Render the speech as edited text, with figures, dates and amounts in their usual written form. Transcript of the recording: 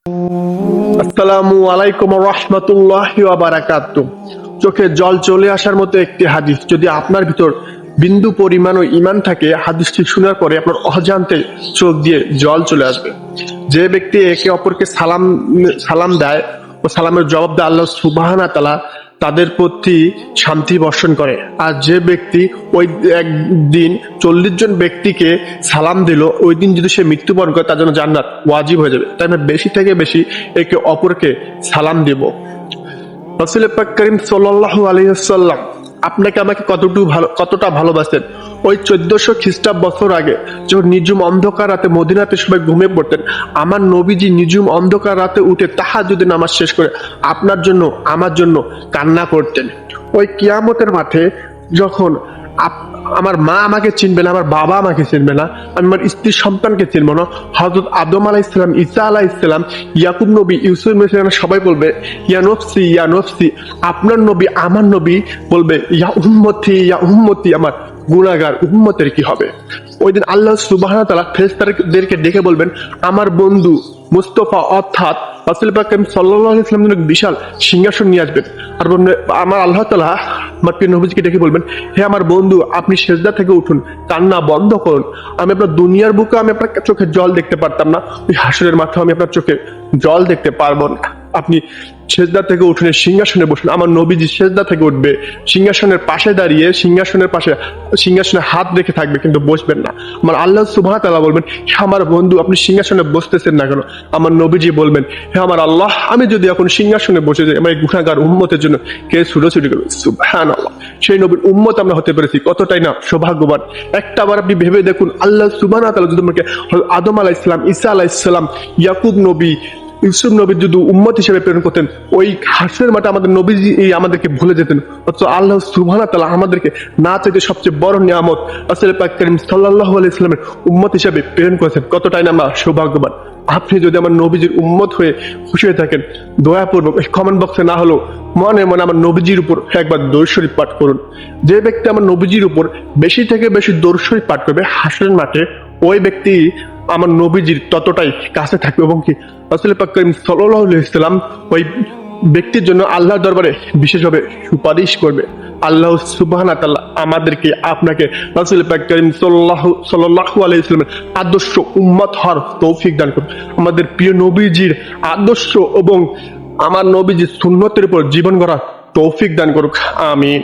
আসসালামু আলাইকুম রাহমাতুল্লাহি ওয়া বারাকাতুহু। চোখে জল চলে আসার মতো একটি হাদিস। যদি আপনার ভিতর বিন্দু পরিমাণও ঈমান থাকে, হাদিসটি শোনার পরে আপনার অজান্তে চোখ দিয়ে জল চলে আসবে। যে ব্যক্তি একে অপরকে সালাম দেয় ও সালামের জবাব দেয়, আল্লাহ সুবহানাহু ওয়া তাআলা তাদের প্রতি শান্তি বর্ষণ করে। আর যে ব্যক্তি ওই একদিন 40 জন ব্যক্তিকে সালাম দিল, ওই দিন যদি সে মৃত্যুবরণ করে, তার জন্য জান্নাত ওয়াজিব হয়ে যাবে। তাই আমরা বেশি থেকে বেশি একে অপরকে সালাম দেব। রাসূল পাক করিম সাল্লাল্লাহু আলাইহি ওয়াসাল্লাম আপনাকে আমাকে কতটা ভালোবাসেন। ওই 1400 খ্রিস্টাব্দ বছর আগে যখন নিঝুম অন্ধকার রাতে মদিনাতে সবাই ঘুমিয়ে পড়তেন, আমার নবীজি নিঝুম অন্ধকার রাতে উঠে তাহাজ্জুদের নামাজ শেষ করে আপনার জন্য আমার জন্য কান্না করতেন। ওই কিয়ামতের মাঠে যখন আমার মা আমাকে চিনবে না, আমার বাবা আমাকে চিনবে না, আমি আমার স্ত্রী সন্তানকে চিনবো না, হযরত আদম আলাইহিস সালাম, ঈসা আলাইহিস সালাম, ইয়াকুব নবী, ইউসুফ নবী, সবাই বলবে ইয়া নফসি ইয়া নফসি। আপনার নবী, আমার নবী বলবে ইয়া উম্মতি ইয়া উম্মতি, আমার গুনাহগার উম্মতের কি হবে? ওই দিন আল্লাহ সুবহানাহু ওয়া তাআলা ফেরেশতাদেরকে ডেকে বলবেন, আমার বন্ধু মুস্তাফা অর্থাৎ রাসূল পাক সাল্লাল্লাহু আলাইহি ওয়াসাল্লাম বিশাল সিংহাসন নিয়ে আসবেন। আর আমার আল্লাহ তাআলা আমার প্রিয় নবীকে ডেকে বলবেন, হে আমার বন্ধু, আপনি সেজদা থেকে উঠুন, কান্না বন্ধ করুন। আমি আপনার দুনিয়ার বুকে আমি আপনার চোখে জল দেখতে পারতাম না, ওই হাসরের মাঠে আমি আপনার চোখে জল দেখতে পারবো না। আপনি সেজদা থেকে উঠুন, সিংহাসনে বসুন। আমার নবীজি সেজদা থেকে উঠবে, সিংহাসনের পাশে দাঁড়িয়ে সিংহাসনে হাত রেখে থাকবে, কিন্তু বসবেন না। আমার আল্লাহ সুবহানাহু ওয়া তাআলা বলবেন, হে আমার বন্ধু, আপনি সিংহাসনে বসতেছেন না কেন? আমার নবীজি বলবেন, হে আমার আল্লাহ, আমি যদি এখন সিংহাসনে বসে যাই, আমার এই গুনাহগার উম্মতের জন্য কে ছুটোছুটি করবে? সুবহানাল্লাহ। সেই নবীর উম্মত আমরা হতে পেরেছি, কতটাই না সৌভাগ্যবান। একটাবার আপনি ভেবে দেখুন, আল্লাহ সুবহানাহু ওয়া তাআলা যদি আমাকে আদম আলাইহিস সালাম, ঈসা আলাইহিস সালাম, ইয়াকুব নবী, ইউসুফ নবী যদি উম্মত হিসেবে প্রেরণ করতেন, ওই হাসরের মাঠে আমাদের নবীজি আমাদেরকে ভুলে যেতেন। অথচ আল্লাহ সুবহানাহু ওয়া তাআলা আমাদেরকে না চাইতে সবচেয়ে বড় নিয়ামত রাসূল পাক করিম সাল্লাল্লাহু আলাইহি ওয়াসাল্লামের উম্মত হিসেবে প্রেরণ করেছেন। কতটাই না আমরা সৌভাগ্যবান। আপনি যদি আমার নবীজির উম্মত হয়ে খুশি হয়ে থাকেন, দয়াপূর্বক কমেন্ট বক্সে না হলেও মনে মনে আমার নবীজির উপর একবার দরুদ শরীফ পাঠ করুন। যে ব্যক্তি আমার নবীজির উপর বেশি থেকে বেশি দরুদ শরীফ পাঠ করবে, হাসরের মাঠে ওই ব্যক্তি আমার নবীজির ততটাই কাছে থাকবে, এবং কি রাসূল পাক করিম সাল্লাল্লাহু আলাইহি ওয়াসাল্লাম ওই ব্যক্তির জন্য আল্লাহর দরবারে বিশেষভাবে সুপারিশ করবে। আল্লাহ সুবহানাহু ওয়া তাআলা আমাদেরকে, আপনাকে রাসূল পাক করিম সাল্লাল্লাহু আলাইহি ওয়াসাল্লামের আদর্শ উম্মত হওয়ার তৌফিক দান করুন। আমাদের প্রিয় নবীজির আদর্শ এবং আমার নবীজির সুন্নতের উপর জীবন গড়ার তৌফিক দান করুক। আমিন।